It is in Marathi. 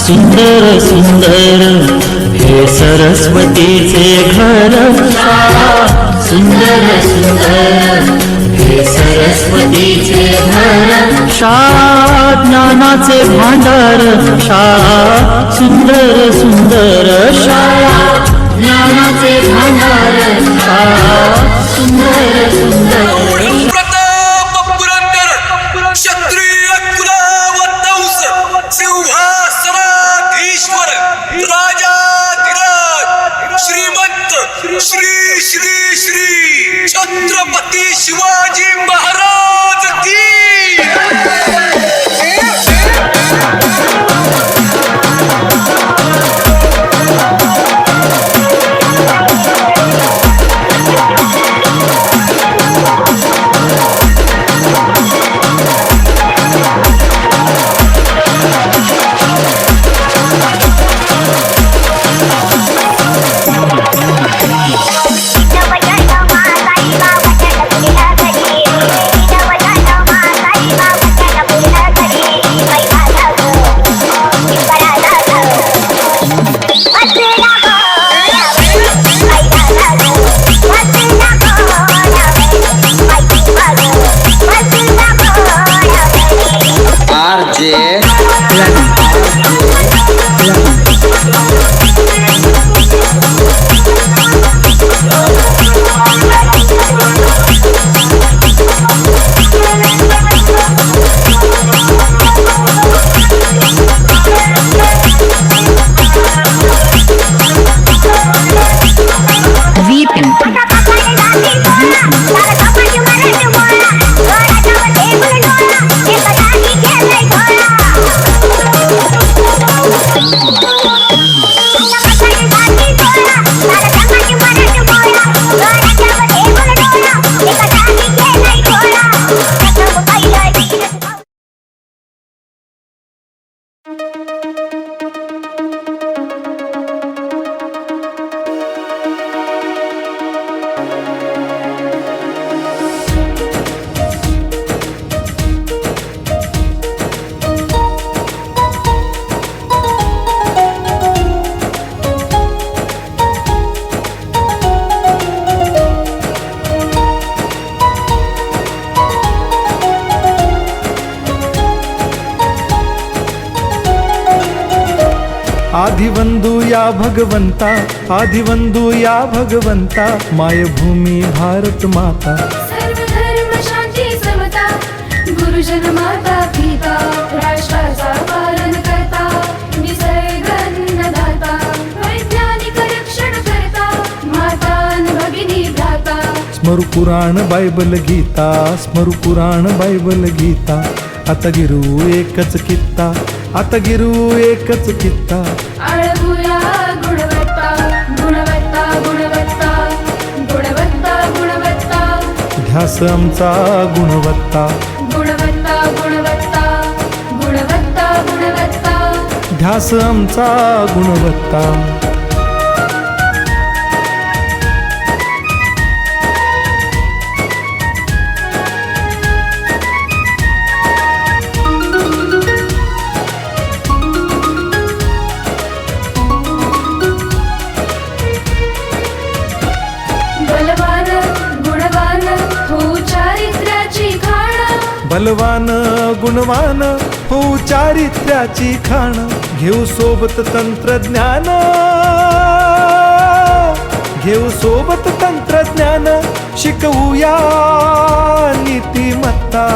सुंदर सुंदर हे सरस्वतीचे घर शाळा सुंदर सुंदर हे सरस्वतीचे घर शाळा ज्ञानाचे भांडार शाळा सुंदर सुंदर शाळा ज्ञानाचे भांडार शाळा सुंदर सुंदर क्षत्रिय कुलावतंस सिंहासनाधीश्वर राजाधिराज श्रीमंत श्री श्री श्री छत्रपती शिवाजी महाराज की आदिवंदू या भगवंता आदिवंदू या भगवंता मायभूमी भारत माता सर्व धर्म शांती समता गुरुजन माता पिता राष्ट्राचा पालन करता निसर्ग अन्नदाता वैज्ञानिक रक्षण करता माता भगिनी भ्राता स्मरू पुराण बायबल गीता स्मरू पुराण बायबल गीता आता गिरू एकच कित्ता आता गिरू एकच कित्ता आळगुया गुणवत्ता गुणवत्ता गुणवत्ता गुणवत्ता गुणवत्ता ध्यास आमचा गुणवत्ता गुणवत्ता गुणवत्ता गुणवत्ता गुणवत्ता ध्यास आमचा गुणवत्ता बलवान गुणवान हो चारित्र्याची खाण घेऊ सोबत तंत्रज्ञान घेऊ सोबत तंत्रज्ञान शिकवूया नीतिमत्ता